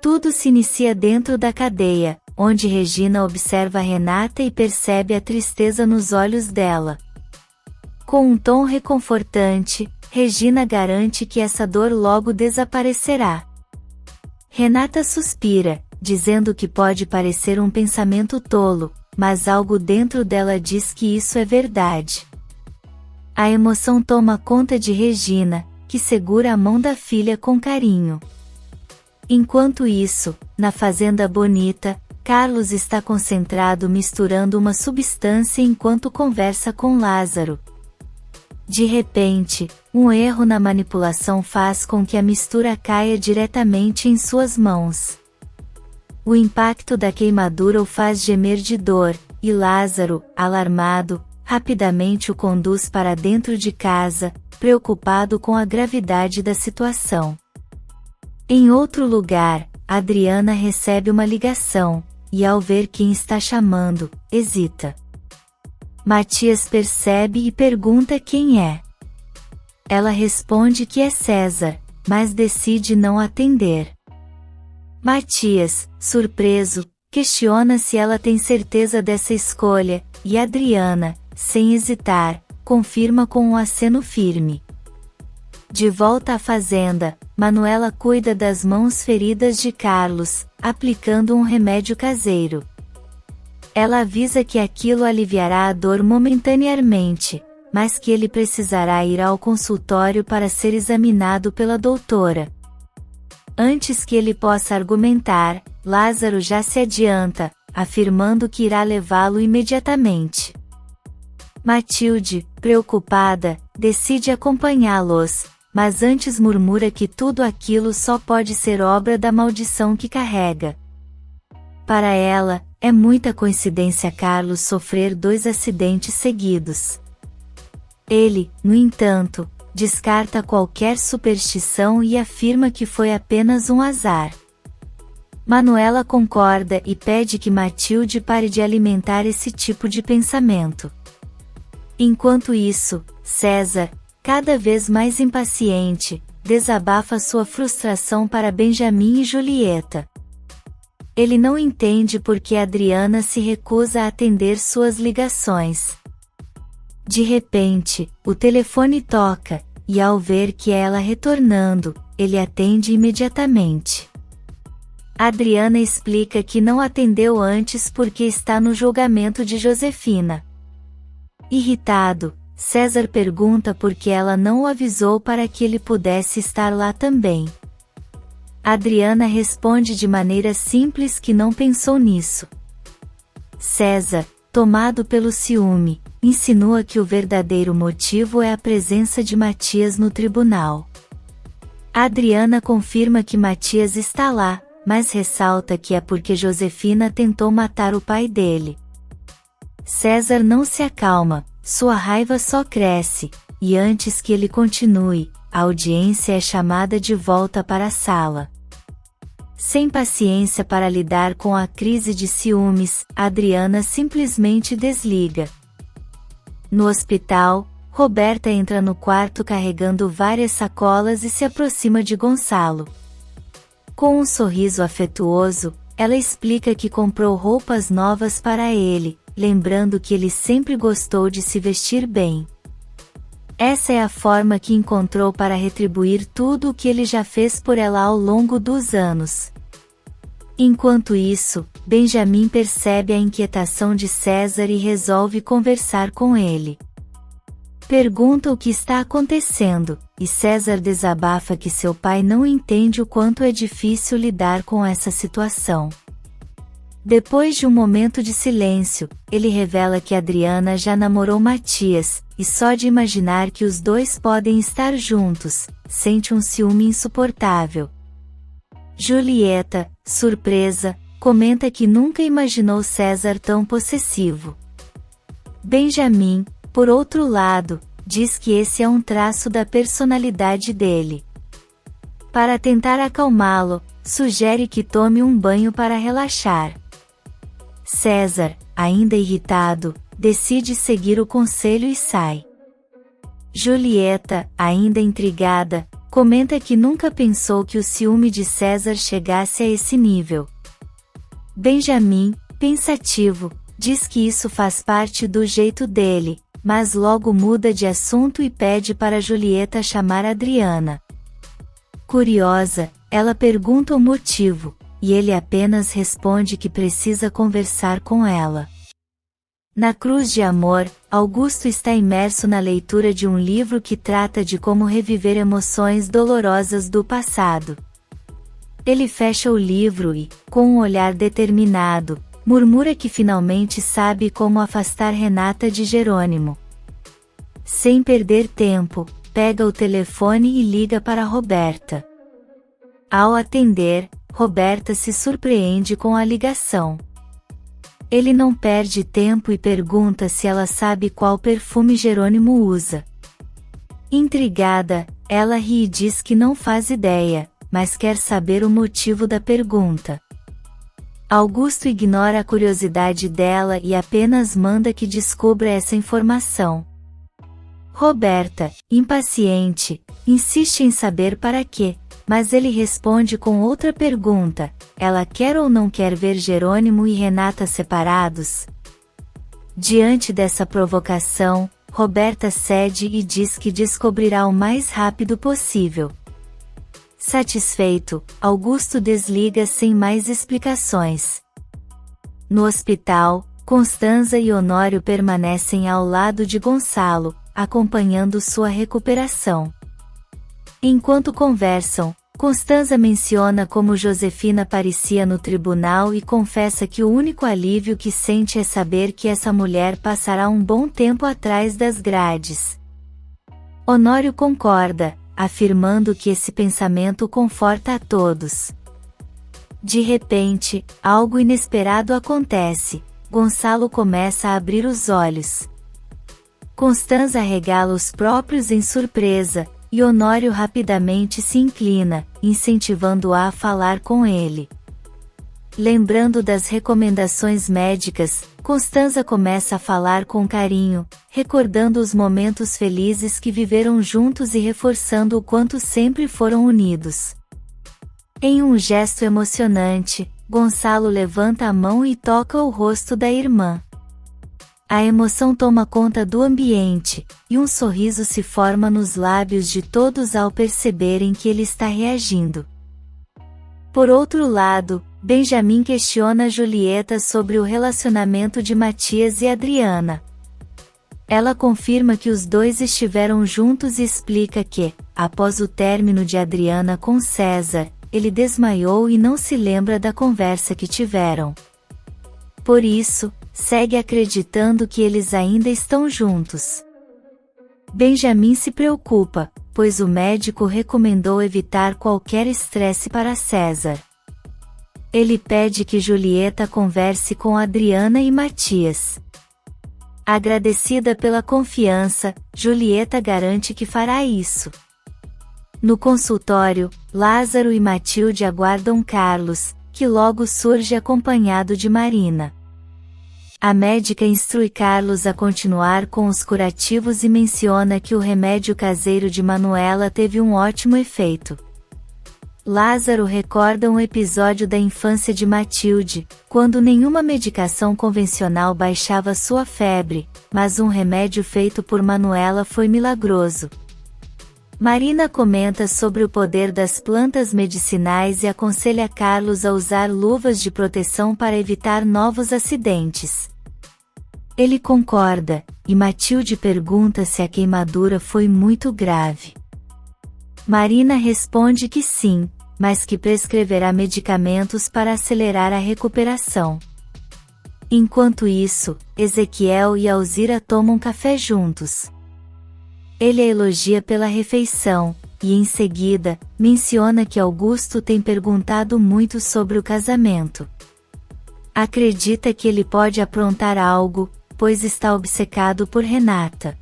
Tudo se inicia dentro da cadeia, onde Regina observa Renata e percebe a tristeza nos olhos dela. Com um tom reconfortante, Regina garante que essa dor logo desaparecerá. Renata suspira, dizendo que pode parecer um pensamento tolo, mas algo dentro dela diz que isso é verdade. A emoção toma conta de Regina, que segura a mão da filha com carinho. Enquanto isso, na fazenda bonita, Carlos está concentrado misturando uma substância enquanto conversa com Lázaro. De repente, um erro na manipulação faz com que a mistura caia diretamente em suas mãos. O impacto da queimadura o faz gemer de dor, e Lázaro, alarmado, rapidamente o conduz para dentro de casa, preocupado com a gravidade da situação. Em outro lugar, Adriana recebe uma ligação, e ao ver quem está chamando, hesita. Matias percebe e pergunta quem é. Ela responde que é César, mas decide não atender. Matias, surpreso, questiona se ela tem certeza dessa escolha, e Adriana, sem hesitar, confirma com um aceno firme. De volta à fazenda, Manuela cuida das mãos feridas de Carlos, aplicando um remédio caseiro. Ela avisa que aquilo aliviará a dor momentaneamente, mas que ele precisará ir ao consultório para ser examinado pela doutora. Antes que ele possa argumentar, Lázaro já se adianta, afirmando que irá levá-lo imediatamente. Matilde, preocupada, decide acompanhá-los, mas antes murmura que tudo aquilo só pode ser obra da maldição que carrega. Para ela, é muita coincidência Carlos sofrer 2 acidentes seguidos. Ele, no entanto, descarta qualquer superstição e afirma que foi apenas um azar. Manuela concorda e pede que Matilde pare de alimentar esse tipo de pensamento. Enquanto isso, César, cada vez mais impaciente, desabafa sua frustração para Benjamin e Julieta. Ele não entende por que Adriana se recusa a atender suas ligações. De repente, o telefone toca, e ao ver que é ela retornando, ele atende imediatamente. Adriana explica que não atendeu antes porque está no julgamento de Josefina. Irritado, César pergunta por que ela não o avisou para que ele pudesse estar lá também. Adriana responde de maneira simples que não pensou nisso. César, tomado pelo ciúme, insinua que o verdadeiro motivo é a presença de Matias no tribunal. Adriana confirma que Matias está lá, mas ressalta que é porque Josefina tentou matar o pai dele. César não se acalma, sua raiva só cresce, e antes que ele continue, a audiência é chamada de volta para a sala. Sem paciência para lidar com a crise de ciúmes, Adriana simplesmente desliga. No hospital, Roberta entra no quarto carregando várias sacolas e se aproxima de Gonçalo. Com um sorriso afetuoso, ela explica que comprou roupas novas para ele, lembrando que ele sempre gostou de se vestir bem. Essa é a forma que encontrou para retribuir tudo o que ele já fez por ela ao longo dos anos. Enquanto isso, Benjamin percebe a inquietação de César e resolve conversar com ele. Pergunta o que está acontecendo, e César desabafa que seu pai não entende o quanto é difícil lidar com essa situação. Depois de um momento de silêncio, ele revela que Adriana já namorou Matias, e só de imaginar que os dois podem estar juntos, sente um ciúme insuportável. Julieta, surpresa, comenta que nunca imaginou César tão possessivo. Benjamin, por outro lado, diz que esse é um traço da personalidade dele. Para tentar acalmá-lo, sugere que tome um banho para relaxar. César, ainda irritado, decide seguir o conselho e sai. Julieta, ainda intrigada, comenta que nunca pensou que o ciúme de César chegasse a esse nível. Benjamin, pensativo, diz que isso faz parte do jeito dele, mas logo muda de assunto e pede para Julieta chamar Adriana. Curiosa, ela pergunta o motivo, e ele apenas responde que precisa conversar com ela. Na Cruz de Amor, Augusto está imerso na leitura de um livro que trata de como reviver emoções dolorosas do passado. Ele fecha o livro e, com um olhar determinado, murmura que finalmente sabe como afastar Renata de Jerônimo. Sem perder tempo, pega o telefone e liga para Roberta. Ao atender, Roberta se surpreende com a ligação. Ele não perde tempo e pergunta se ela sabe qual perfume Jerônimo usa. Intrigada, ela ri e diz que não faz ideia, mas quer saber o motivo da pergunta. Augusto ignora a curiosidade dela e apenas manda que descubra essa informação. Roberta, impaciente, insiste em saber para quê, mas ele responde com outra pergunta: ela quer ou não quer ver Jerônimo e Renata separados? Diante dessa provocação, Roberta cede e diz que descobrirá o mais rápido possível. Satisfeito, Augusto desliga sem mais explicações. No hospital, Constanza e Honório permanecem ao lado de Gonçalo, acompanhando sua recuperação. Enquanto conversam, Constanza menciona como Josefina parecia no tribunal e confessa que o único alívio que sente é saber que essa mulher passará um bom tempo atrás das grades. Honório concorda, afirmando que esse pensamento conforta a todos. De repente, algo inesperado acontece. Gonçalo começa a abrir os olhos. Constanza regala os próprios em surpresa, e Honório rapidamente se inclina, incentivando-a a falar com ele. Lembrando das recomendações médicas, Constanza começa a falar com carinho, recordando os momentos felizes que viveram juntos e reforçando o quanto sempre foram unidos. Em um gesto emocionante, Gonçalo levanta a mão e toca o rosto da irmã. A emoção toma conta do ambiente, e um sorriso se forma nos lábios de todos ao perceberem que ele está reagindo. Por outro lado, Benjamin questiona Julieta sobre o relacionamento de Matias e Adriana. Ela confirma que os dois estiveram juntos e explica que, após o término de Adriana com César, ele desmaiou e não se lembra da conversa que tiveram. Por isso, segue acreditando que eles ainda estão juntos. Benjamin se preocupa, pois o médico recomendou evitar qualquer estresse para César. Ele pede que Julieta converse com Adriana e Matias. Agradecida pela confiança, Julieta garante que fará isso. No consultório, Lázaro e Matilde aguardam Carlos, que logo surge acompanhado de Marina. A médica instrui Carlos a continuar com os curativos e menciona que o remédio caseiro de Manuela teve um ótimo efeito. Lázaro recorda um episódio da infância de Matilde, quando nenhuma medicação convencional baixava sua febre, mas um remédio feito por Manuela foi milagroso. Marina comenta sobre o poder das plantas medicinais e aconselha Carlos a usar luvas de proteção para evitar novos acidentes. Ele concorda, e Matilde pergunta se a queimadura foi muito grave. Marina responde que sim, mas que prescreverá medicamentos para acelerar a recuperação. Enquanto isso, Ezequiel e Alzira tomam café juntos. Ele a elogia pela refeição, e em seguida, menciona que Augusto tem perguntado muito sobre o casamento. Acredita que ele pode aprontar algo, pois está obcecado por Renata.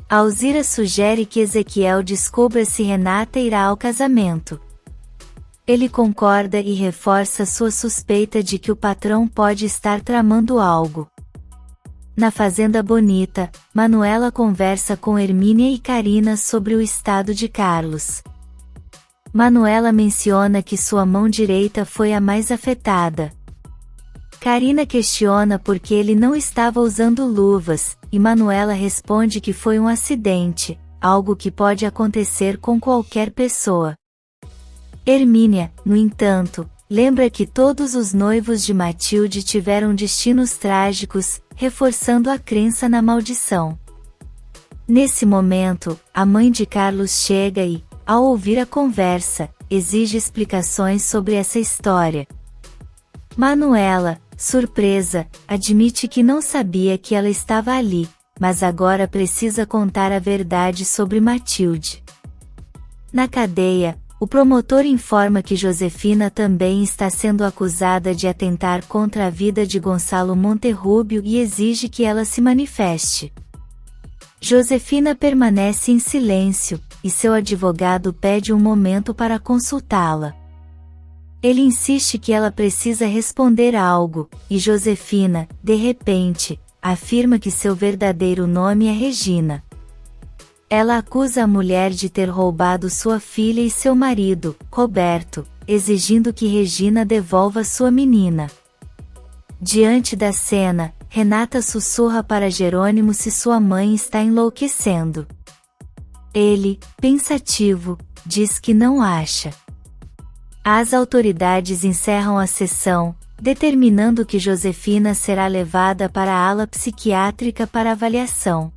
Alzira sugere que Ezequiel descubra se Renata irá ao casamento. Ele concorda e reforça sua suspeita de que o patrão pode estar tramando algo. Na Fazenda Bonita, Manuela conversa com Hermínia e Carina sobre o estado de Carlos. Manuela menciona que sua mão direita foi a mais afetada. Karina questiona por que ele não estava usando luvas, e Manuela responde que foi um acidente, algo que pode acontecer com qualquer pessoa. Hermínia, no entanto, lembra que todos os noivos de Matilde tiveram destinos trágicos, reforçando a crença na maldição. Nesse momento, a mãe de Carlos chega e, ao ouvir a conversa, exige explicações sobre essa história. Manuela, surpresa, admite que não sabia que ela estava ali, mas agora precisa contar a verdade sobre Matilde. Na cadeia, o promotor informa que Josefina também está sendo acusada de atentar contra a vida de Gonçalo Monterrubio e exige que ela se manifeste. Josefina permanece em silêncio, e seu advogado pede um momento para consultá-la. Ele insiste que ela precisa responder algo, e Josefina, de repente, afirma que seu verdadeiro nome é Regina. Ela acusa a mulher de ter roubado sua filha e seu marido, Roberto, exigindo que Regina devolva sua menina. Diante da cena, Renata sussurra para Jerônimo se sua mãe está enlouquecendo. Ele, pensativo, diz que não acha. As autoridades encerram a sessão, determinando que Josefina será levada para a ala psiquiátrica para avaliação.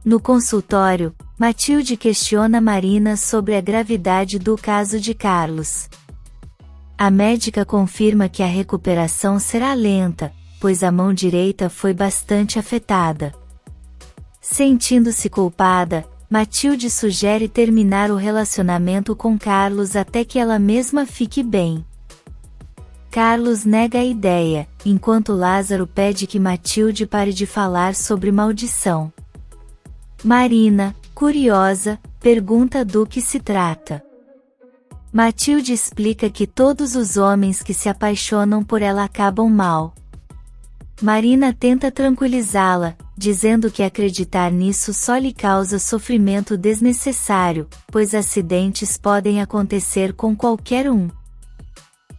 No consultório, Matilde questiona Marina sobre a gravidade do caso de Carlos. A médica confirma que a recuperação será lenta, pois a mão direita foi bastante afetada. Sentindo-se culpada, Matilde sugere terminar o relacionamento com Carlos até que ela mesma fique bem. Carlos nega a ideia, enquanto Lázaro pede que Matilde pare de falar sobre maldição. Marina, curiosa, pergunta do que se trata. Matilde explica que todos os homens que se apaixonam por ela acabam mal. Marina tenta tranquilizá-la, dizendo que acreditar nisso só lhe causa sofrimento desnecessário, pois acidentes podem acontecer com qualquer um.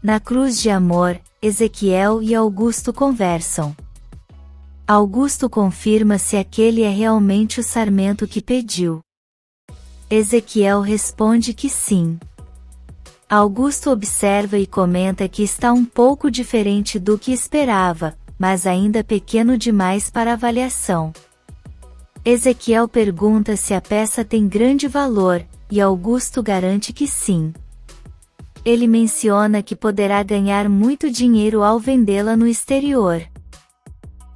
Na cruz de amor, Ezequiel e Augusto conversam. Augusto confirma se aquele é realmente o sarmento que pediu. Ezequiel responde que sim. Augusto observa e comenta que está um pouco diferente do que esperava, mas ainda pequeno demais para avaliação. Ezequiel pergunta se a peça tem grande valor, e Augusto garante que sim. Ele menciona que poderá ganhar muito dinheiro ao vendê-la no exterior.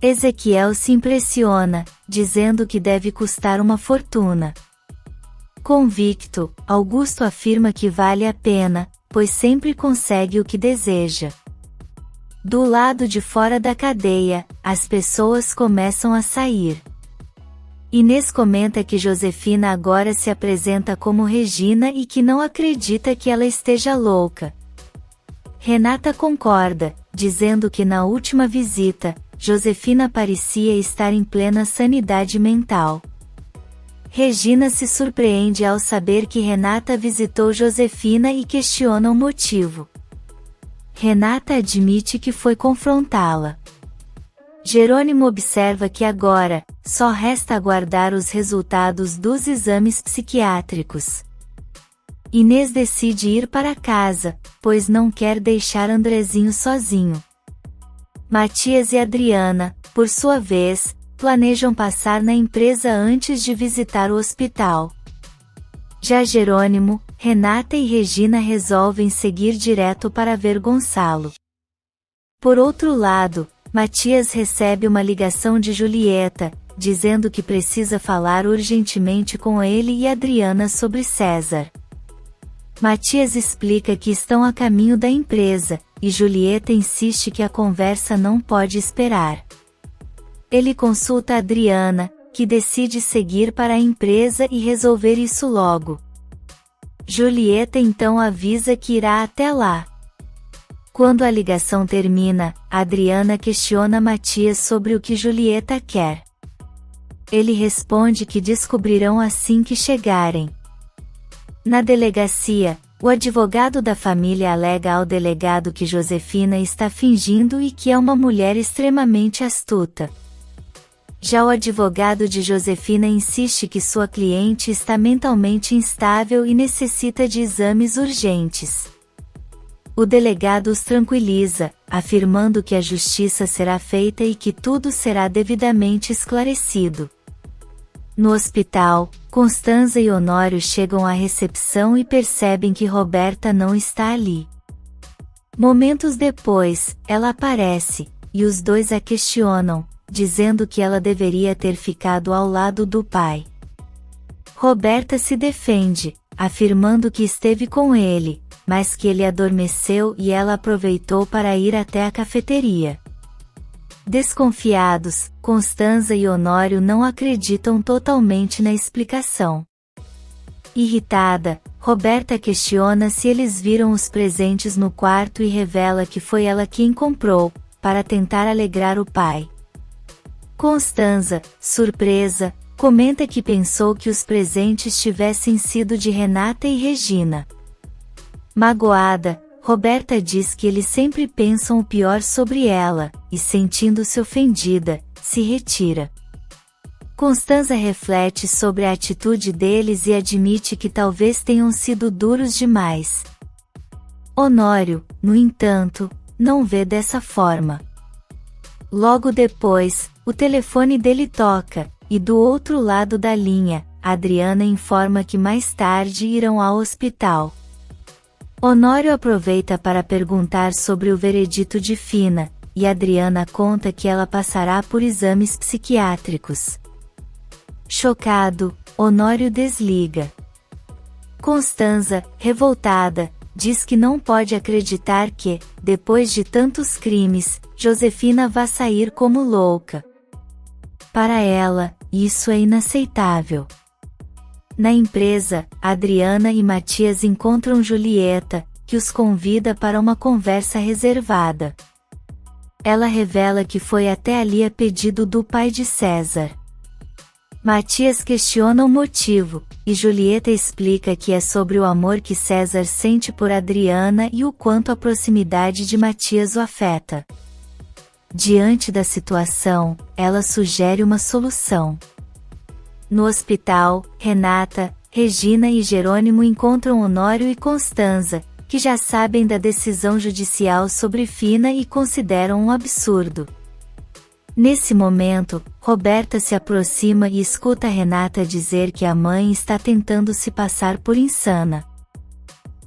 Ezequiel se impressiona, dizendo que deve custar uma fortuna. Convicto, Augusto afirma que vale a pena, pois sempre consegue o que deseja. Do lado de fora da cadeia, as pessoas começam a sair. Inês comenta que Josefina agora se apresenta como Regina e que não acredita que ela esteja louca. Renata concorda, dizendo que na última visita, Josefina parecia estar em plena sanidade mental. Regina se surpreende ao saber que Renata visitou Josefina e questiona o motivo. Renata admite que foi confrontá-la. Jerônimo observa que agora, só resta aguardar os resultados dos exames psiquiátricos. Inês decide ir para casa, pois não quer deixar Andrezinho sozinho. Matias e Adriana, por sua vez, planejam passar na empresa antes de visitar o hospital. Já Jerônimo, Renata e Regina resolvem seguir direto para ver Gonçalo. Por outro lado, Matias recebe uma ligação de Julieta, dizendo que precisa falar urgentemente com ele e Adriana sobre César. Matias explica que estão a caminho da empresa, e Julieta insiste que a conversa não pode esperar. Ele consulta Adriana, que decide seguir para a empresa e resolver isso logo. Julieta então avisa que irá até lá. Quando a ligação termina, Adriana questiona Matias sobre o que Julieta quer. Ele responde que descobrirão assim que chegarem. Na delegacia, O advogado da família alega ao delegado que Josefina está fingindo e que é uma mulher extremamente astuta. Já o advogado de Josefina insiste que sua cliente está mentalmente instável e necessita de exames urgentes. O delegado os tranquiliza, afirmando que a justiça será feita e que tudo será devidamente esclarecido. No hospital, Constanza e Honório chegam à recepção e percebem que Roberta não está ali. Momentos depois, ela aparece, e os dois a questionam, dizendo que ela deveria ter ficado ao lado do pai. Roberta se defende, afirmando que esteve com ele, mas que ele adormeceu e ela aproveitou para ir até a cafeteria. Desconfiados, Constanza e Honório não acreditam totalmente na explicação. Irritada, Roberta questiona se eles viram os presentes no quarto e revela que foi ela quem comprou, para tentar alegrar o pai. Constanza, surpresa, comenta que pensou que os presentes tivessem sido de Renata e Regina. Magoada, Roberta diz que eles sempre pensam o pior sobre ela, e sentindo-se ofendida, se retira. Constanza reflete sobre a atitude deles e admite que talvez tenham sido duros demais. Honório, no entanto, não vê dessa forma. Logo depois, o telefone dele toca, e do outro lado da linha, Adriana informa que mais tarde irão ao hospital. Honório aproveita para perguntar sobre o veredito de Fina, e Adriana conta que ela passará por exames psiquiátricos. Chocado, Honório desliga. Constanza, revoltada, diz que não pode acreditar que, depois de tantos crimes, Josefina vá sair como louca. Para ela, isso é inaceitável. Na empresa, Adriana e Matias encontram Julieta, que os convida para uma conversa reservada. Ela revela que foi até ali a pedido do pai de César. Matias questiona o motivo, e Julieta explica que é sobre o amor que César sente por Adriana e o quanto a proximidade de Matias o afeta. Diante da situação, ela sugere uma solução. No hospital, Renata, Regina e Jerônimo encontram Honório e Constanza, que já sabem da decisão judicial sobre Fina e consideram um absurdo. Nesse momento, Roberta se aproxima e escuta Renata dizer que a mãe está tentando se passar por insana.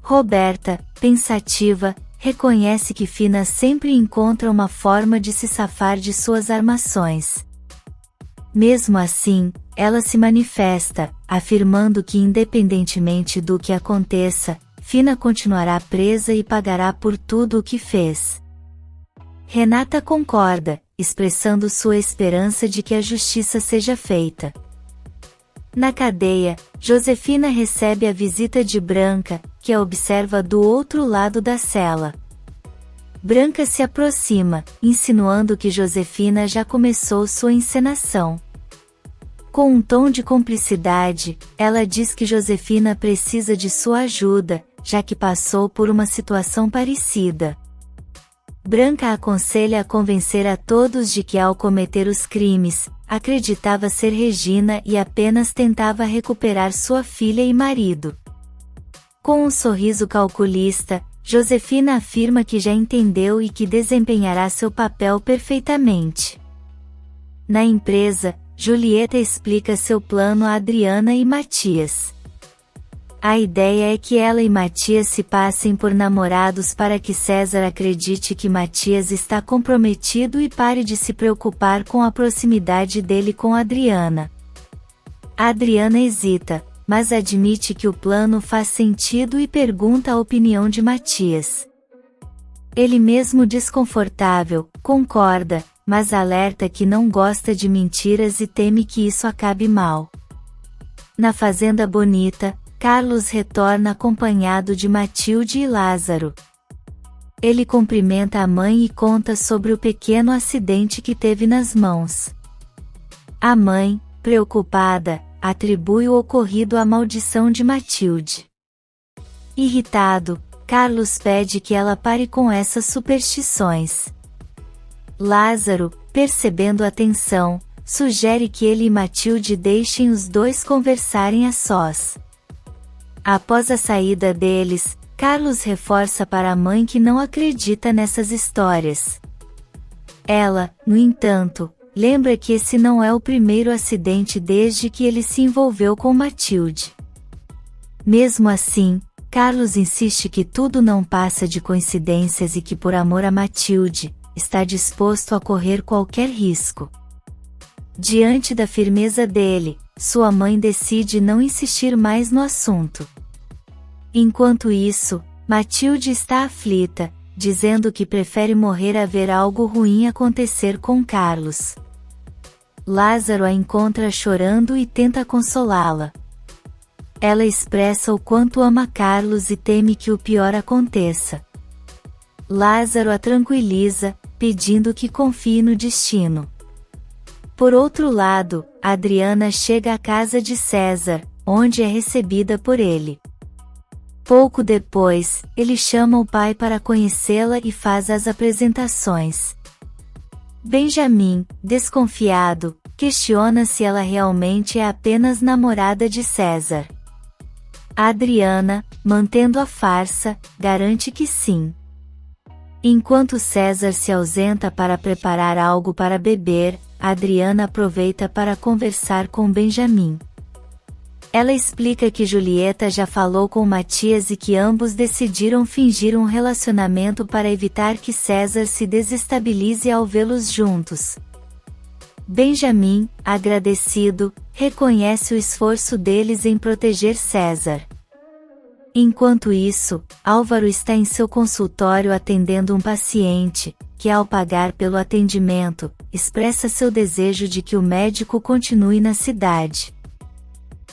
Roberta, pensativa, reconhece que Fina sempre encontra uma forma de se safar de suas armações. Mesmo assim, ela se manifesta, afirmando que independentemente do que aconteça, Fina continuará presa e pagará por tudo o que fez. Renata concorda, expressando sua esperança de que a justiça seja feita. Na cadeia, Josefina recebe a visita de Branca, que a observa do outro lado da cela. Branca se aproxima, insinuando que Josefina já começou sua encenação. Com um tom de cumplicidade, ela diz que Josefina precisa de sua ajuda, já que passou por uma situação parecida. Branca aconselha a convencer a todos de que ao cometer os crimes, acreditava ser Regina e apenas tentava recuperar sua filha e marido. Com um sorriso calculista, Josefina afirma que já entendeu e que desempenhará seu papel perfeitamente. Na empresa, Julieta explica seu plano a Adriana e Matias. A ideia é que ela e Matias se passem por namorados para que César acredite que Matias está comprometido e pare de se preocupar com a proximidade dele com Adriana. A Adriana hesita, mas admite que o plano faz sentido e pergunta a opinião de Matias. Ele mesmo desconfortável, concorda, mas alerta que não gosta de mentiras e teme que isso acabe mal. Na Fazenda Bonita, Carlos retorna acompanhado de Matilde e Lázaro. Ele cumprimenta a mãe e conta sobre o pequeno acidente que teve nas mãos. A mãe, preocupada, atribui o ocorrido à maldição de Matilde. Irritado, Carlos pede que ela pare com essas superstições. Lázaro, percebendo a tensão, sugere que ele e Matilde deixem os dois conversarem a sós. Após a saída deles, Carlos reforça para a mãe que não acredita nessas histórias. Ela, no entanto, lembra que esse não é o primeiro acidente desde que ele se envolveu com Matilde. Mesmo assim, Carlos insiste que tudo não passa de coincidências e que por amor a Matilde, está disposto a correr qualquer risco. Diante da firmeza dele, sua mãe decide não insistir mais no assunto. Enquanto isso, Matilde está aflita, dizendo que prefere morrer a ver algo ruim acontecer com Carlos. Lázaro a encontra chorando e tenta consolá-la. Ela expressa o quanto ama Carlos e teme que o pior aconteça. Lázaro a tranquiliza, pedindo que confie no destino. Por outro lado, Adriana chega à casa de César, onde é recebida por ele. Pouco depois, ele chama o pai para conhecê-la e faz as apresentações. Benjamin, desconfiado, questiona se ela realmente é apenas namorada de César. Adriana, mantendo a farsa, garante que sim. Enquanto César se ausenta para preparar algo para beber, Adriana aproveita para conversar com Benjamin. Ela explica que Julieta já falou com Matias e que ambos decidiram fingir um relacionamento para evitar que César se desestabilize ao vê-los juntos. Benjamin, agradecido, reconhece o esforço deles em proteger César. Enquanto isso, Álvaro está em seu consultório atendendo um paciente, que ao pagar pelo atendimento, expressa seu desejo de que o médico continue na cidade.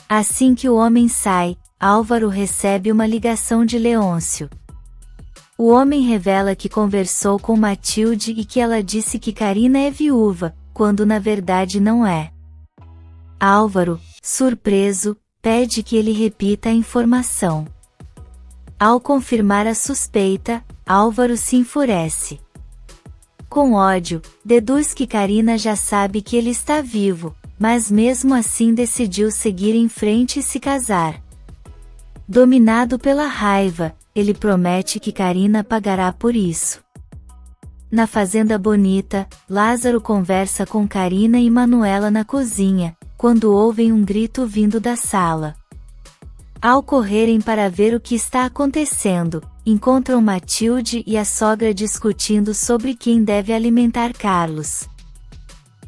Assim que o homem sai, Álvaro recebe uma ligação de Leôncio. O homem revela que conversou com Matilde e que ela disse que Carina é viúva, quando na verdade não é. Álvaro, surpreso, pede que ele repita a informação. Ao confirmar a suspeita, Álvaro se enfurece. Com ódio, deduz que Carina já sabe que ele está vivo, mas mesmo assim decidiu seguir em frente e se casar. Dominado pela raiva, ele promete que Carina pagará por isso. Na Fazenda Bonita, Lázaro conversa com Carina e Manuela na cozinha, quando ouvem um grito vindo da sala. Ao correrem para ver o que está acontecendo, encontram Matilde e a sogra discutindo sobre quem deve alimentar Carlos.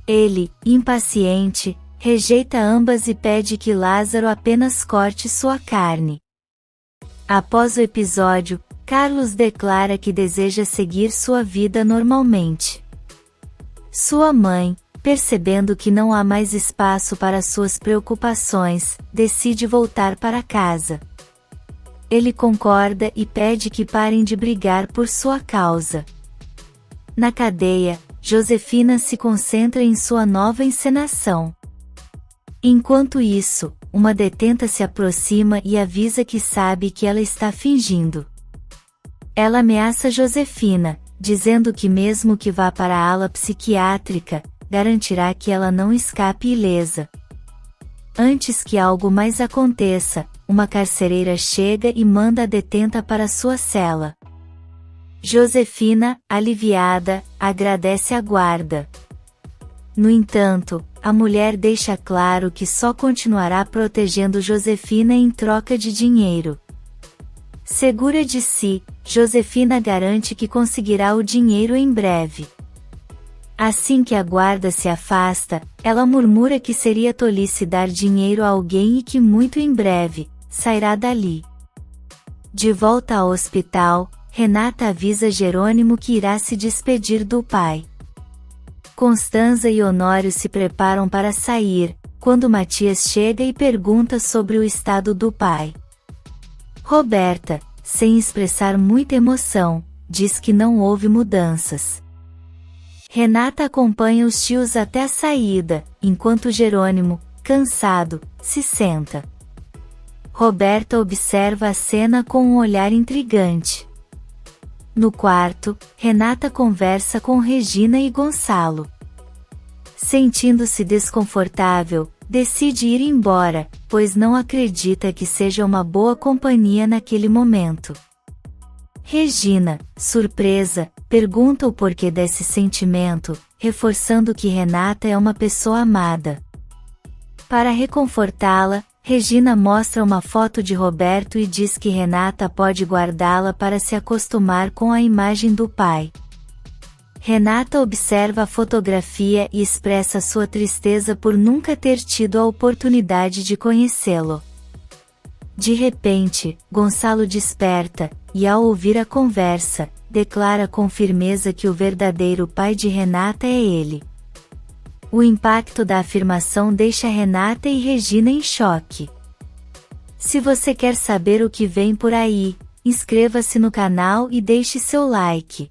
Ele, impaciente, rejeita ambas e pede que Lázaro apenas corte sua carne. Após o episódio, Carlos declara que deseja seguir sua vida normalmente. Sua mãe, percebendo que não há mais espaço para suas preocupações, decide voltar para casa. Ele concorda e pede que parem de brigar por sua causa. Na cadeia, Josefina se concentra em sua nova encenação. Enquanto isso, uma detenta se aproxima e avisa que sabe que ela está fingindo. Ela ameaça Josefina, dizendo que mesmo que vá para a ala psiquiátrica, garantirá que ela não escape ilesa. Antes que algo mais aconteça, uma carcereira chega e manda a detenta para sua cela. Josefina, aliviada, agradece a guarda. No entanto, a mulher deixa claro que só continuará protegendo Josefina em troca de dinheiro. Segura de si, Josefina garante que conseguirá o dinheiro em breve. Assim que a guarda se afasta, ela murmura que seria tolice dar dinheiro a alguém e que muito em breve, sairá dali. De volta ao hospital, Renata avisa Jerônimo que irá se despedir do pai. Constanza e Honório se preparam para sair, quando Matias chega e pergunta sobre o estado do pai. Roberta, sem expressar muita emoção, diz que não houve mudanças. Renata acompanha os tios até a saída, enquanto Jerônimo, cansado, se senta. Roberta observa a cena com um olhar intrigante. No quarto, Renata conversa com Regina e Gonçalo. Sentindo-se desconfortável, decide ir embora, pois não acredita que seja uma boa companhia naquele momento. Regina, surpresa, pergunta o porquê desse sentimento, reforçando que Renata é uma pessoa amada. Para reconfortá-la, Regina mostra uma foto de Roberto e diz que Renata pode guardá-la para se acostumar com a imagem do pai. Renata observa a fotografia e expressa sua tristeza por nunca ter tido a oportunidade de conhecê-lo. De repente, Gonçalo desperta, e ao ouvir a conversa, declara com firmeza que o verdadeiro pai de Renata é ele. O impacto da afirmação deixa Renata e Regina em choque. Se você quer saber o que vem por aí, inscreva-se no canal e deixe seu like.